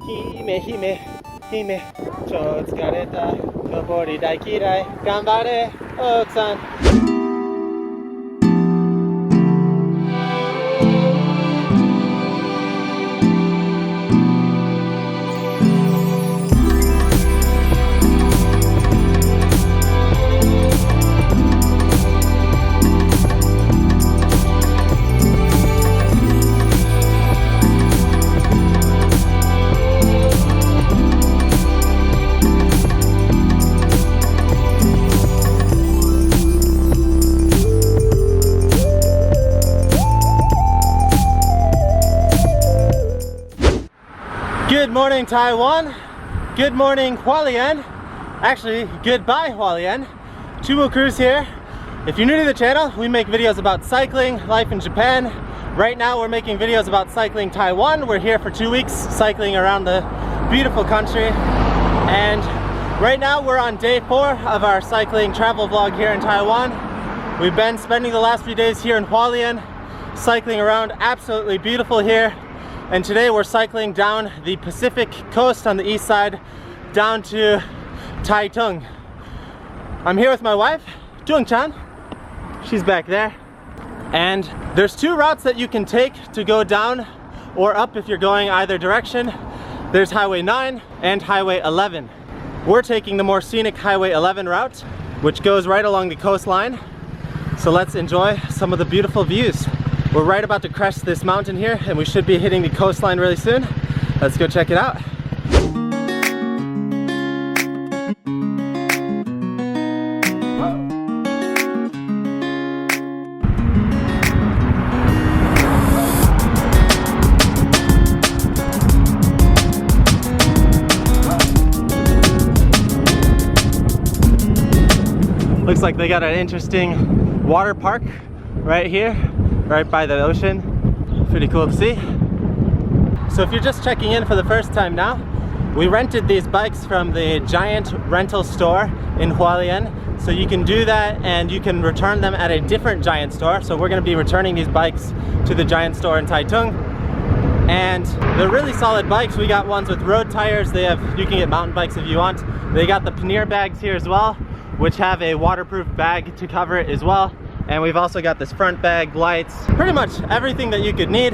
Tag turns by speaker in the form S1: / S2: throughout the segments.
S1: 姫姫姫超疲れた登り大嫌い頑張れ奥さん Good morning, Taiwan. Good morning, Hualien. Actually, goodbye, Hualien. Chubo Cruise here. If you're new to the channel, we make videos about cycling, life in Japan. Right now, we're making videos about Cycling Taiwan. We're here for 2 weeks, cycling around the beautiful country. And right now, we're on day 4 of our cycling travel vlog here in Taiwan. We've been spending the last few days here in Hualien, cycling around. Absolutely beautiful here. And today we're cycling down the Pacific coast on the east side down to Taitung. I'm here with my wife, Jung-chan. She's back there. And there's 2 routes that you can take to go down or up if you're going either direction. There's Highway 9 and Highway 11. We're taking the more scenic Highway 11 route, which goes right along the coastline. So let's enjoy some of the beautiful views. We're right about to crest this mountain here and we should be hitting the coastline really soon. Let's go check it out. Looks like they got an interesting water park right here, right by the ocean. Pretty cool to see. So if you're just checking in for the first time now, we rented these bikes from the giant rental store in Hualien. So you can do that and you can return them at a different giant store. So we're going to be returning these bikes to the giant store in Taitung. And they're really solid bikes. We got ones with road tires. They have, you can get mountain bikes if you want. They got the panier bags here as well, which have a waterproof bag to cover it as well. And we've also got this front bag, lights, pretty much everything that you could need.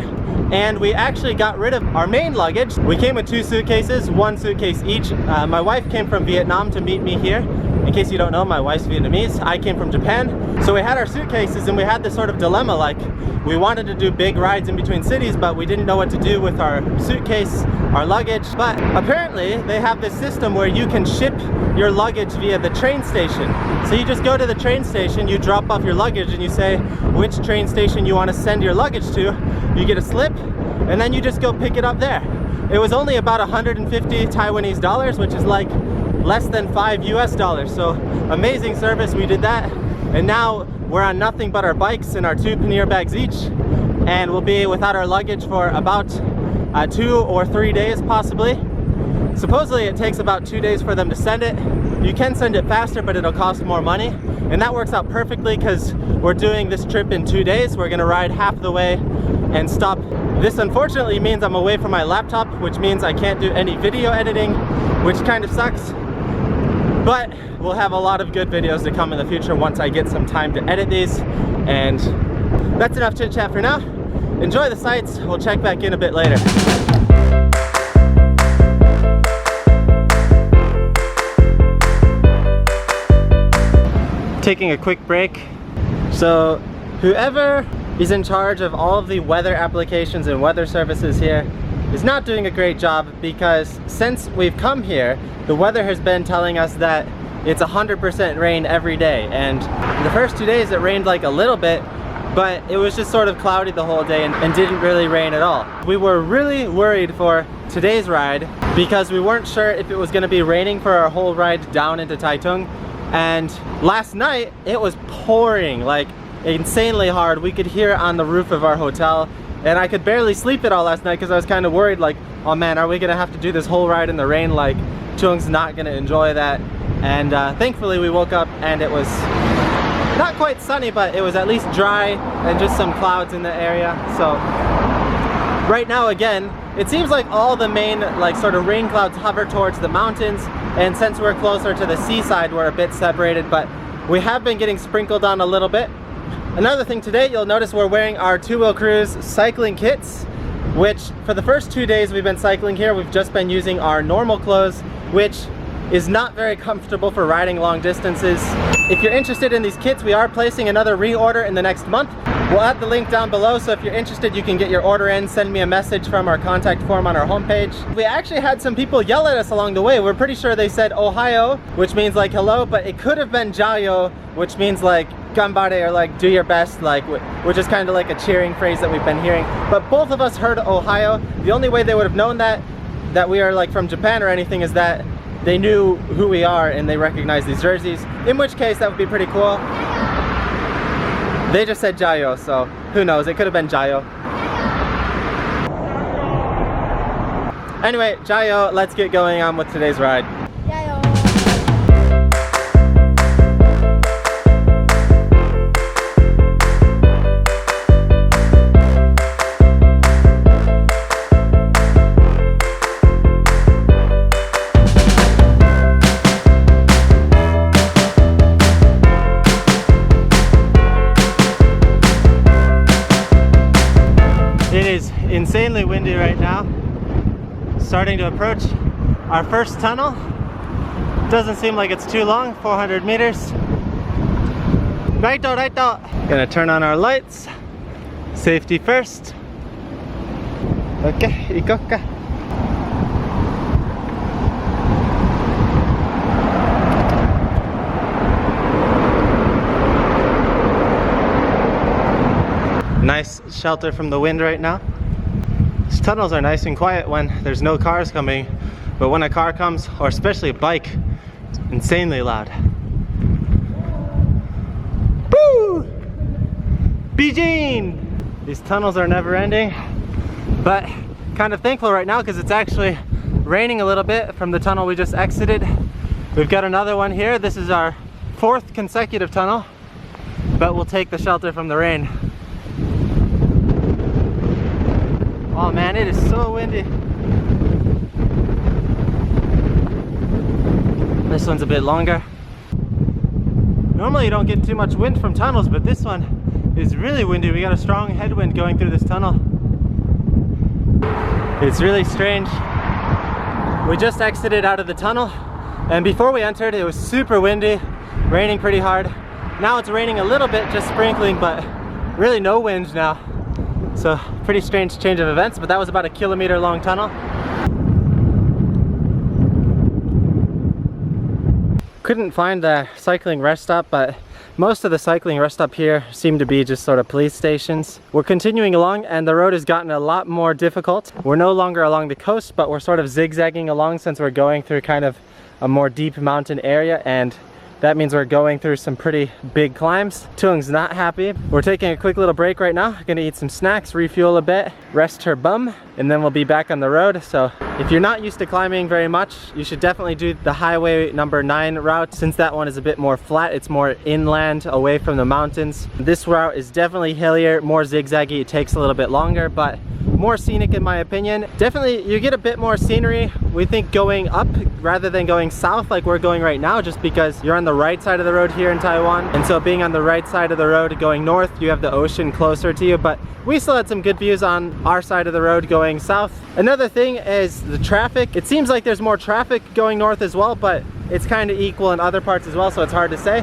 S1: And we actually got rid of our main luggage. We came with 2 suitcases, 1 suitcase each. My wife came from Vietnam to meet me here. In case you don't know, my wife's Vietnamese. I came from Japan. So we had our suitcases and we had this sort of dilemma, like we wanted to do big rides in between cities, but we didn't know what to do with our suitcase, our luggage. But apparently they have this system where you can ship your luggage via the train station. So you just go to the train station, you drop off your luggage and you say which train station you want to send your luggage to. You get a slip and then you just go pick it up there. It was only about 150 Taiwanese dollars, which is like less than $5 US. So amazing service, we did that. And now we're on nothing but our bikes and our 2 pannier bags each. And we'll be without our luggage for about 2 or 3 days possibly. Supposedly it takes about 2 days for them to send it. You can send it faster, but it'll cost more money. And that works out perfectly because we're doing this trip in 2 days. We're gonna ride half the way and stop. This unfortunately means I'm away from my laptop, which means I can't do any video editing, which kind of sucks. But we'll have a lot of good videos to come in the future once I get some time to edit these. And that's enough chit chat for now. Enjoy the sights. We'll check back in a bit later. Taking a quick break. So whoever is in charge of all of the weather applications and weather services here is not doing a great job, because since we've come here, the weather has been telling us that it's 100% rain every day. And the first 2 days it rained like a little bit, but it was just sort of cloudy the whole day and didn't really rain at all. We were really worried for today's ride because we weren't sure if it was going to be raining for our whole ride down into Taitung. And last night it was pouring like insanely hard. We could hear it on the roof of our hotel, and I could barely sleep at all last night because I was kind of worried, like, oh man, are we gonna have to do this whole ride in the rain? Like, Chung's not gonna enjoy that. And thankfully we woke up and it was not quite sunny, but it was at least dry and just some clouds in the area. So Right now, again, it seems like all the main like sort of rain clouds hover towards the mountains, and since we're closer to the seaside, we're a bit separated, but we have been getting sprinkled on a little bit. Another thing today, you'll notice we're wearing our Two Wheel Cruise cycling kits, which for the first 2 days we've been cycling here, we've just been using our normal clothes, which is not very comfortable for riding long distances. If you're interested in these kits, we are placing another reorder in the next month. We'll add the link down below, so if you're interested, you can get your order in. Send me a message from our contact form on our homepage. We actually had some people yell at us along the way. We're pretty sure they said Ohio, which means like hello, but it could have been Jayo, which means like Gambare, or like do your best, like, which is kind of like a cheering phrase that we've been hearing. But both of us heard Ohio. The only way they would have known that we are like from Japan or anything is that they knew who we are and they recognized these jerseys, in which case that would be pretty cool. They just said Jayo, so who knows, it could have been Jayo. Anyway, Jayo, let's get going on with today's ride. Insanely windy right now. Starting to approach our first tunnel. Doesn't seem like it's too long, 400 meters. Righto, righto. Gonna turn on our lights. Safety first. Okay, ikoka. Nice shelter from the wind right now. These tunnels are nice and quiet when there's no cars coming, but when a car comes, or especially a bike, it's insanely loud. Woo! Beijing! These tunnels are never ending, but kind of thankful right now because it's actually raining a little bit from the tunnel we just exited. We've got another one here. This is our 4th consecutive tunnel, but we'll take the shelter from the rain. Oh man, it is so windy. This one's a bit longer. Normally you don't get too much wind from tunnels, but this one is really windy. We got a strong headwind going through this tunnel. It's really strange. We just exited out of the tunnel, and before we entered it was super windy, raining pretty hard. Now it's raining a little bit, just sprinkling, but really no wind now. So pretty strange change of events, but that was about a kilometer long tunnel. Couldn't find the cycling rest stop, but most of the cycling rest stop here seem to be just sort of police stations. We're continuing along and the road has gotten a lot more difficult. We're no longer along the coast, but we're sort of zigzagging along since we're going through kind of a more deep mountain area, and that means we're going through some pretty big climbs. Tuung's not happy. We're taking a quick little break right now. Gonna eat some snacks, refuel a bit, rest her bum, and then we'll be back on the road. So if you're not used to climbing very much, you should definitely do the highway number 9 route, since that one is a bit more flat. It's more inland, away from the mountains. This route is definitely hillier, more zigzaggy. It takes a little bit longer, but more scenic in my opinion. Definitely you get a bit more scenery. We think going up rather than going south like we're going right now, just because you're on the right side of the road here in Taiwan, and so being on the right side of the road going north, you have the ocean closer to you, but we still had some good views on our side of the road going south. Another thing is the traffic. It seems like there's more traffic going north as well, but it's kind of equal in other parts as well, so it's hard to say.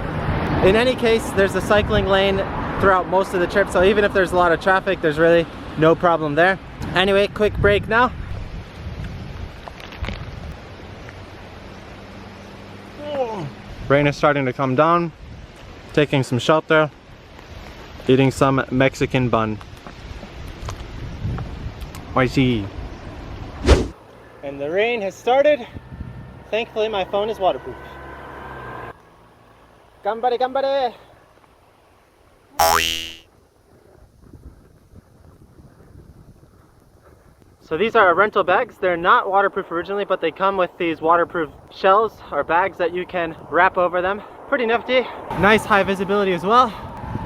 S1: In any case, there's a cycling lane throughout most of the trip, so even if there's a lot of traffic, there's really no problem there. Anyway, quick break now. Rain is starting to come down. Taking some shelter. Eating some Mexican bun. Oishi. And the rain has started. Thankfully my phone is waterproof. Gambare, gambare! So these are our rental bags. They're not waterproof originally, but they come with these waterproof shells or bags that you can wrap over them. Pretty nifty. Nice high visibility as well.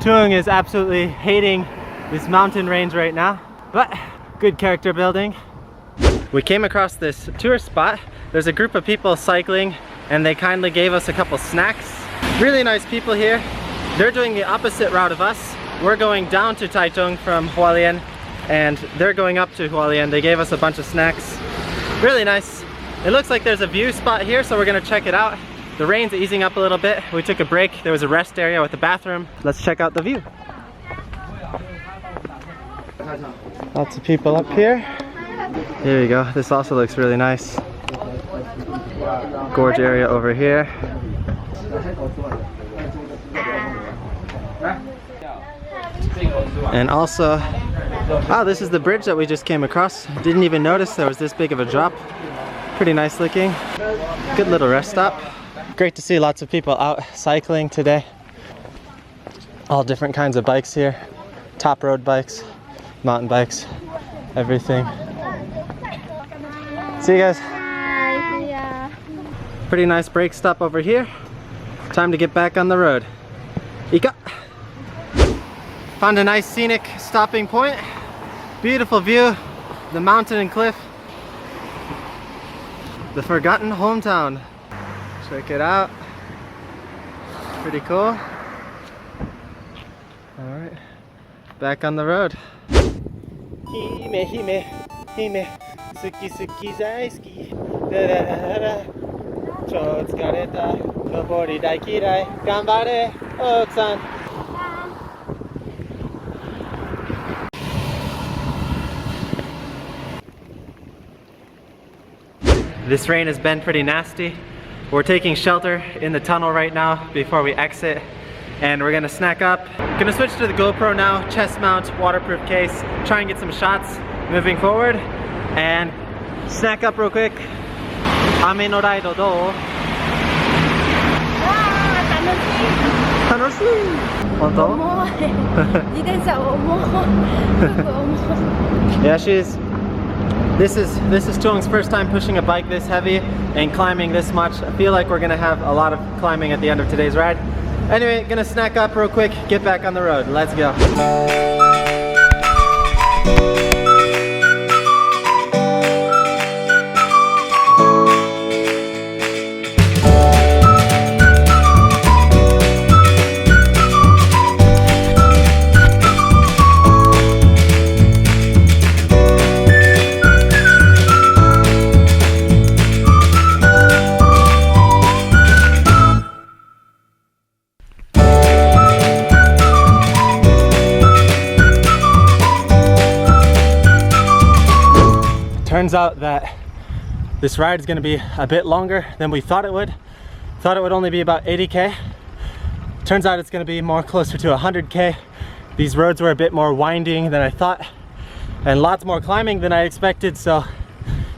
S1: Tuung is absolutely hating this mountain range right now, but good character building. We came across this tourist spot. There's a group of people cycling and they kindly gave us a couple snacks. Really nice people here. They're doing the opposite route of us. We're going down to Taitung from Hualien and they're going up to Hualien. They gave us a bunch of snacks. Really nice. It looks like there's a view spot here, so we're gonna check it out. The rain's easing up a little bit. We took a break. There was a rest area with a bathroom. Let's check out the view. Lots of people up here. Here we go. This also looks really nice. Gorge area over here. And also, oh, this is the bridge that we just came across. Didn't even notice there was this big of a drop. Pretty nice looking. Good little rest stop. Great to see lots of people out cycling today. All different kinds of bikes here. Top road bikes, mountain bikes, everything. See you guys. Pretty nice break stop over here. Time to get back on the road. Ika. Found a nice scenic stopping point. Beautiful view, the mountain and cliff. The forgotten hometown. Check it out. Pretty cool. Alright, back on the road. Hime, hime, hime, suki, suki, zaisuki. Da da da da. Chou tsukareta, nobori dai kirai, ganbare, oku-san. This rain has been pretty nasty. We're taking shelter in the tunnel right now before we exit, and we're gonna snack up. Gonna switch to the GoPro now, chest mount, waterproof case, try and get some shots moving forward, and snack up real quick. Ame no raido dou? Tanoshii! Hontou? Yeah, this is Tuong's first time pushing a bike this heavy and climbing this much. I feel like we're gonna have a lot of climbing at the end of today's ride. Anyway, gonna snack up real quick, get back on the road. Let's go. Turns out that this ride is going to be a bit longer than we thought it would. Thought it would only be about 80k. Turns out it's going to be more closer to 100k. These roads were a bit more winding than I thought and lots more climbing than I expected, so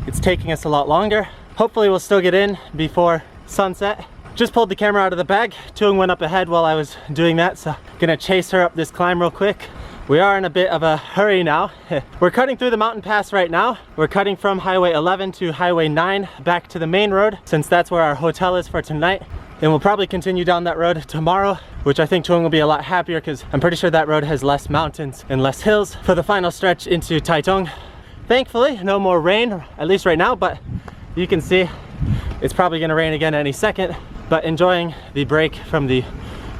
S1: it's taking us a lot longer. Hopefully we'll still get in before sunset. Just pulled the camera out of the bag. Tuong went up ahead while I was doing that, so gonna chase her up this climb real quick. We are in a bit of a hurry now. We're cutting through the mountain pass right now. We're cutting from Highway 11 to Highway 9 back to the main road, since that's where our hotel is for tonight. And we'll probably continue down that road tomorrow, which I think Tuong will be a lot happier because I'm pretty sure that road has less mountains and less hills for the final stretch into Taitung. Thankfully, no more rain, at least right now, but you can see it's probably gonna rain again any second. But enjoying the break from the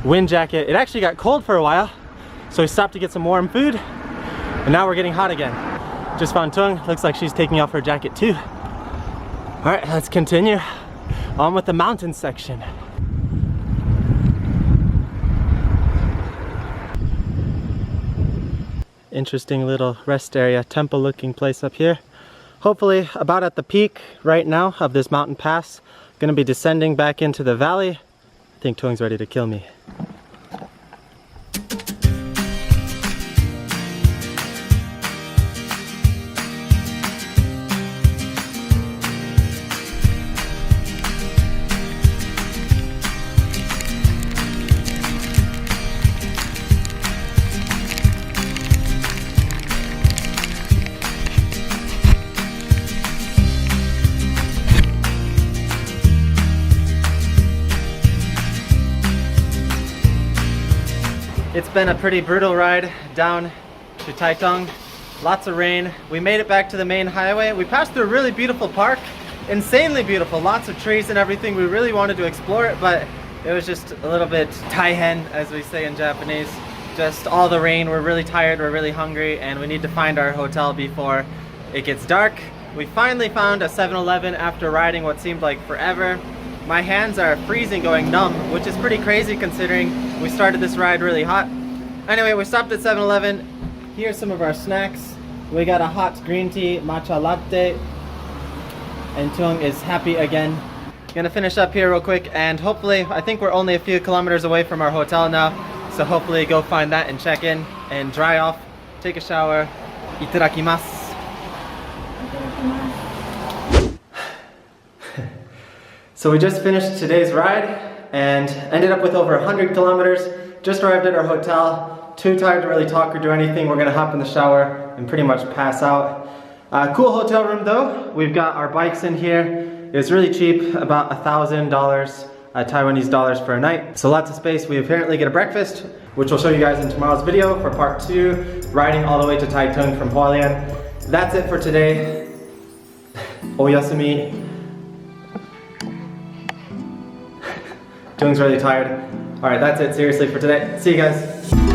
S1: wind jacket. It actually got cold for a while, so we stopped to get some warm food, and now we're getting hot again. Just found Tuong, looks like she's taking off her jacket too. All right, let's continue on with the mountain section. Interesting little rest area, temple looking place up here. Hopefully about at the peak right now of this mountain pass. Gonna be descending back into the valley. I think Tuong's ready to kill me. It's been a pretty brutal ride down to Taitung. lots of rain. We made it back to the main highway. We passed through a really beautiful park, insanely beautiful, lots of trees and everything. We really wanted to explore it, but it was just a little bit taihen, as we say in Japanese. Just all the rain. We're really tired, we're really hungry, and we need to find our hotel before it gets dark. We finally found a 7-Eleven after riding what seemed like forever. My hands are freezing, going numb, which is pretty crazy considering we started this ride really hot. Anyway, we stopped at 7-Eleven. Here's some of our snacks. We got a hot green tea, matcha latte, and Tung is happy again. Gonna finish up here real quick, and hopefully, I think we're only a few kilometers away from our hotel now, so hopefully go find that and check in and dry off, take a shower. Itadakimasu. So we just finished today's ride and ended up with over 100 kilometers. Just arrived at our hotel, too tired to really talk or do anything. We're gonna hop in the shower and pretty much pass out. Cool hotel room though. We've got our bikes in here. It was really cheap, about $1,000 Taiwanese dollars for a night. So lots of space. We apparently get a breakfast, which we'll show you guys in tomorrow's video for part 2, riding all the way to Taitung from Hualien. That's it for today. Oyasumi. Tung's really tired. Alright, that's it seriously for today. See you guys.